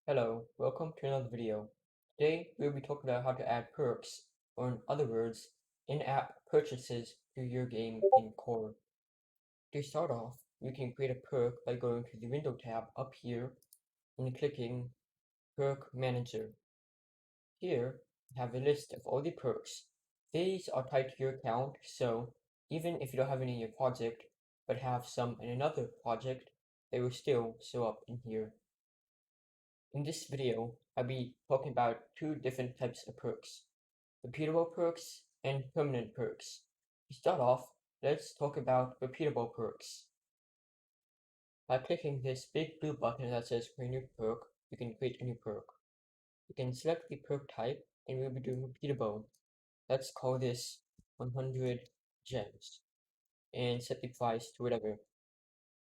Hello, welcome to another video. Today we'll be talking about how to add perks, or in other words, in-app purchases to your game in Core. To start off, you can create a perk by going to the Window tab up here and clicking Perk Manager. Here, you have a list of all the perks. These are tied to your account, so even if you don't have any in your project, but have some in another project, they will still show up in here. In this video, I'll be talking about two different types of perks, repeatable perks and permanent perks. To start off, let's talk about repeatable perks. By clicking this big blue button that says create new perk, you can create a new perk. You can select the perk type and we'll be doing repeatable. Let's call this 100 gems and set the price to whatever,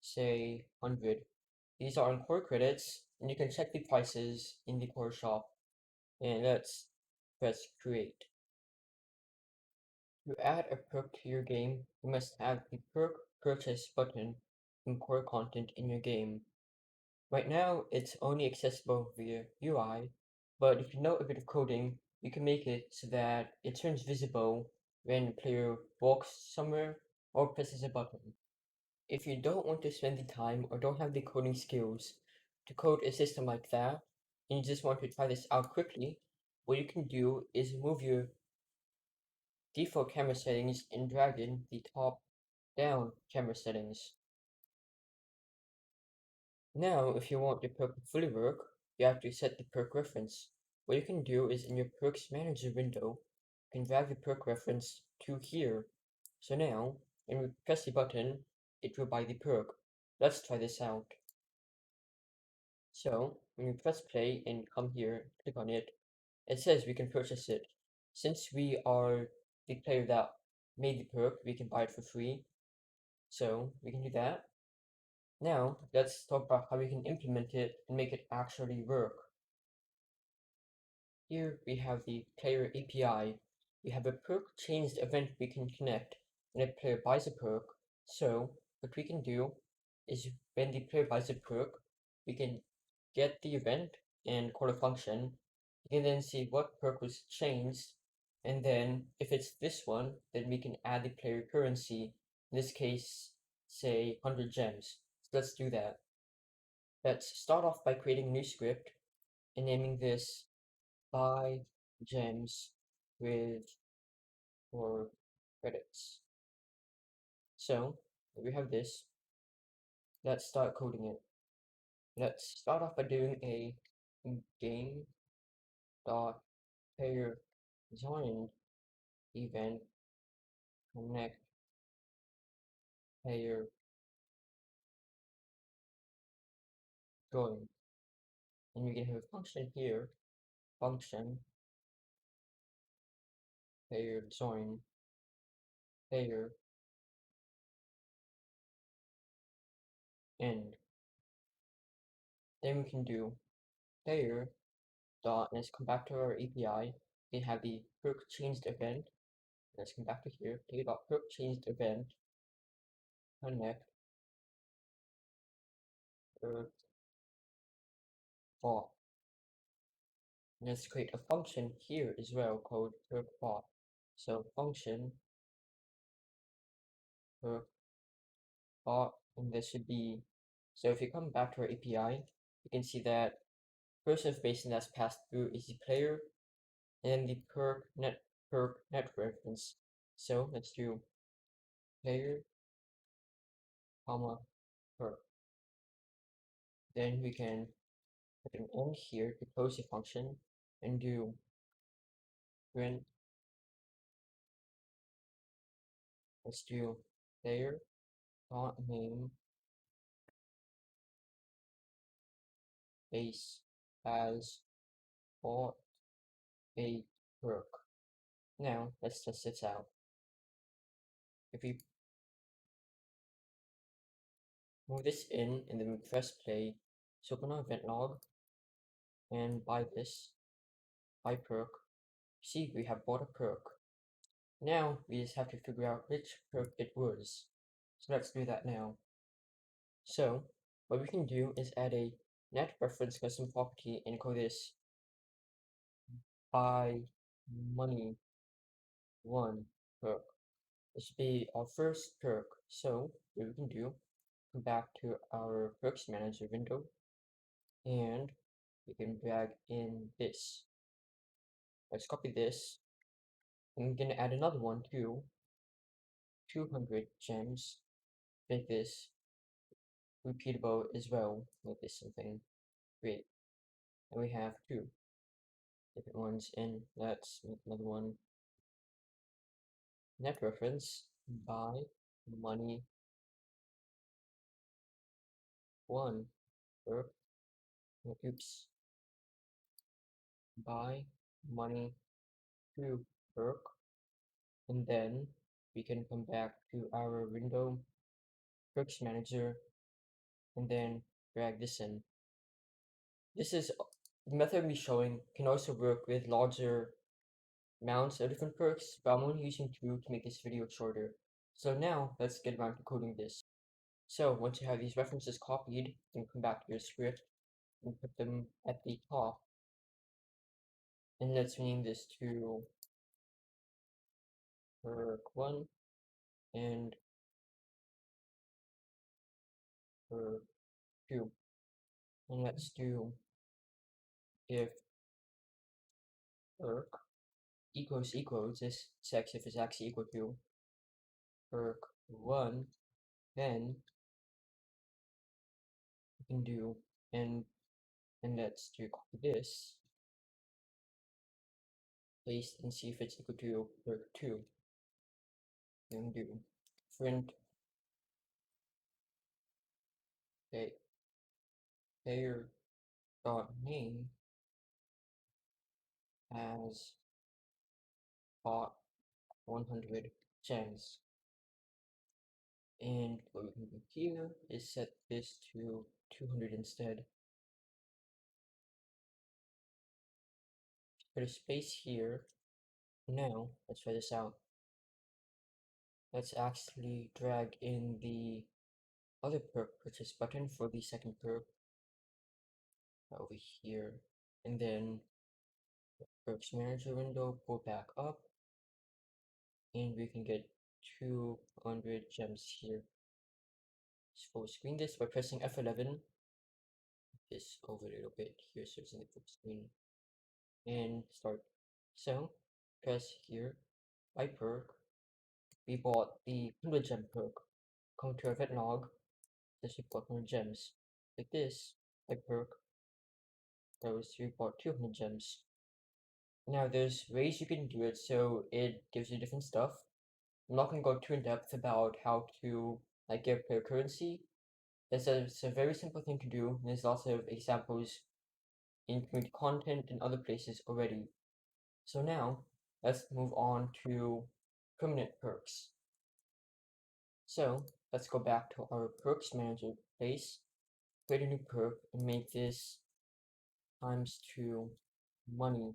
say 100. These are on core credits and you can check the prices in the core shop. And let's press create. To add a perk to your game, you must have the perk purchase button in core content in your game. Right now, it's only accessible via UI, but if you know a bit of coding, you can make it so that it turns visible when a player walks somewhere or presses a button. If you don't want to spend the time or don't have the coding skills to code a system like that, and you just want to try this out quickly, what you can do is move your default camera settings and drag in the top down camera settings. Now, if you want the perk to fully work, you have to set the perk reference. What you can do is in your perks manager window, you can drag the perk reference to here. So now, when we press the button, it will buy the perk. Let's try this out. So, when we press play and come here, click on it, it says we can purchase it. Since we are the player that made the perk, we can buy it for free. So we can do that. Now, let's talk about how we can implement it and make it actually work. Here we have the player API. We have a perk changed event we can connect when a player buys a perk. So what we can do is when the player buys a perk, we can get the event and call a function. You can then see what perk was changed, and then if it's this one, then we can add the player currency. In this case, say 100 gems. So let's do that. Let's start off by creating a new script and naming this buy gems with for credits. So we have this. Let's start coding it. Let's start off by doing a game dot player joined event connect player join. And we can have a function here, function player join player end. Then we can do player dot, let's come back to our API. We have the perk changed event. Let's come back to here. Player dot perk changed event connect perk bot. Let's create a function here as well called perk bot. So function perk bot, and this should be, so if you come back to our API, you can see that first information that's passed through is the player and the perk net reference. So let's do player comma perk. Then we can put an end here to close the function and do print. Let's do player dot name base as bought a perk. Now let's test this out. If we move this in and then we press play, so open our event log and buy this, buy perk. See, we have bought a perk. Now we just have to figure out which perk it was. So let's do that now. So what we can do is add a net reference custom property and call this buy money one perk. This should be our first perk. So what we can do, come back to our perks manager window and we can drag in this. Let's copy this. I'm gonna add another one too. 200 gems. Make this repeatable as well. Make this something great. And we have two different ones, and let's make another one. Net reference buy money one perk. Oops. Buy money two perk. And then we can come back to our window perks manager and then drag this in. This is the method we're showing can also work with larger amounts of different perks, but I'm only using two to make this video shorter. So now let's get around to coding this. So once you have these references copied, you can come back to your script and put them at the top. And let's rename this to perk1 and perk2. And let's do if perk equals, this checks if it's actually equal to perk1, then we can do and let's do copy this, paste and see if it's equal to perk2. Then do print player dot name as bought 100 gems. And what we can do here is set this to 200 instead. Put a space here. Now, let's try this out. Let's actually drag in the other perk purchase button for the second perk over here. And then the perks manager window, pull back up. And we can get 200 gems here. Let's full screen this by pressing F11. This over a little bit here so it's in the full screen. And start. So press here, by perk. We bought the 100 gem perk. Come to our event log. This we bought 100 gems. Like this, by perk. Those we bought 200 gems. Now there's ways you can do it so it gives you different stuff. I'm not gonna go too in depth about how to get player currency. It's a very simple thing to do. There's lots of examples in community content and other places already. So now let's move on to permanent perks. So let's go back to our perks manager place, create a new perk and make this times 2 money.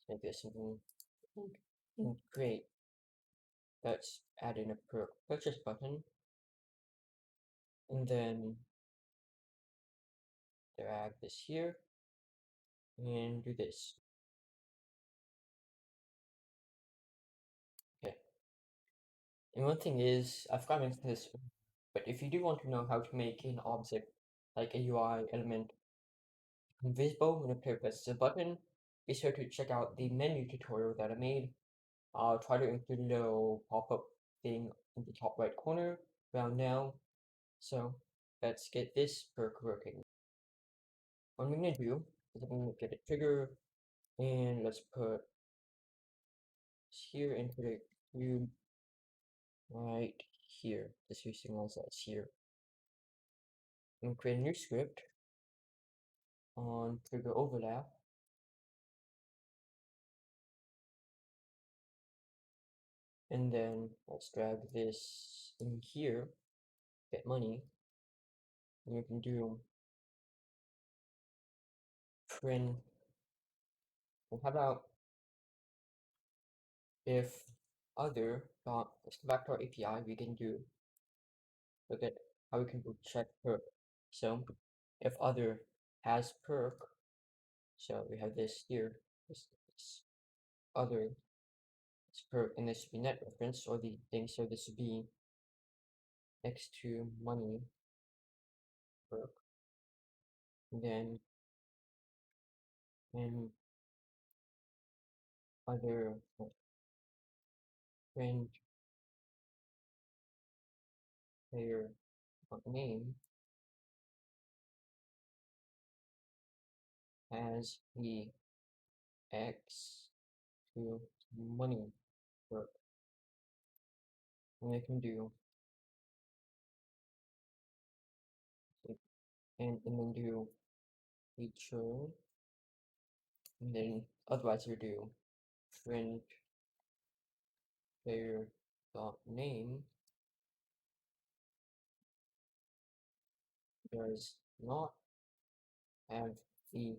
Let's make this something and create. Let's add in a perk purchase button and then drag this here and do this. Okay. And one thing is, I forgot to mention this, but if you do want to know how to make an object like a UI element invisible when a player presses a button, be sure to check out the menu tutorial that I made. I'll try to include a little pop-up thing in the top right corner around now. So let's get this perk working. What I'm going to do is I'm going to get a trigger and let's put this here and put a cube right here. This here signals that's here. I'm going to create a new script on trigger overlap. And then let's drag this in here, get money. And you can do print. Well, how about if other dot, let's go back to our API, we can do, look at how we can do check perk. So if other has perk, so we have this here, this other is perk, and this should be net reference, or the thing, so this would be next to money perk, and then and other friend player name as the X to money perk. And I can do and then do feature, and then otherwise we do friend player dot name does not have the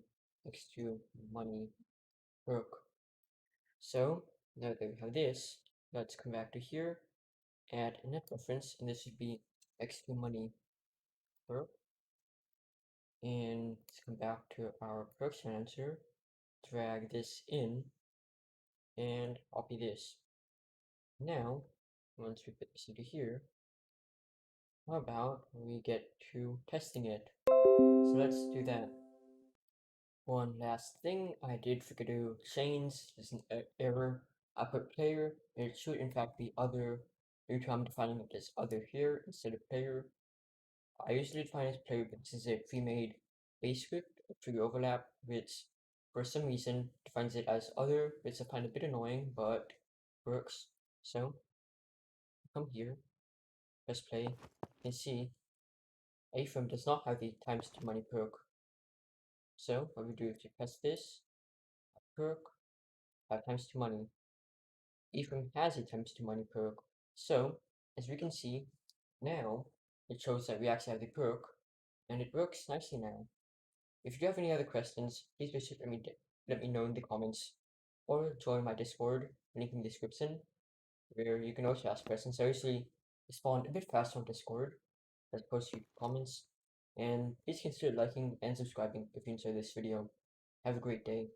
X2 money perk. So now that we have this, let's come back to here, add a net reference, and this should be X2 money perk. And let's come back to our perks answer, drag this in, and copy this. Now, once we put this into here, how about we get to testing it? So let's do that. One last thing I did forget to change is an error. I put player, and it should in fact be other. Due to I'm defining it as other here instead of player. I usually define it as player, but this is a pre-made base script, a trigger overlap, which for some reason defines it as other, which I find a bit annoying, but works. So come here, press play, you can see Ephraim does not have the times 2 money perk. So what we do is we press this, perk, 5 times 2 money. Ephraim has a times 2 money perk. So as we can see, now it shows that we actually have the perk, and it works nicely now. If you have any other questions, please be sure to let me know in the comments, or join my Discord, link in the description, where you can also ask questions. I usually respond a bit faster on Discord as opposed to comments. And please consider liking and subscribing if you enjoyed this video. Have a great day.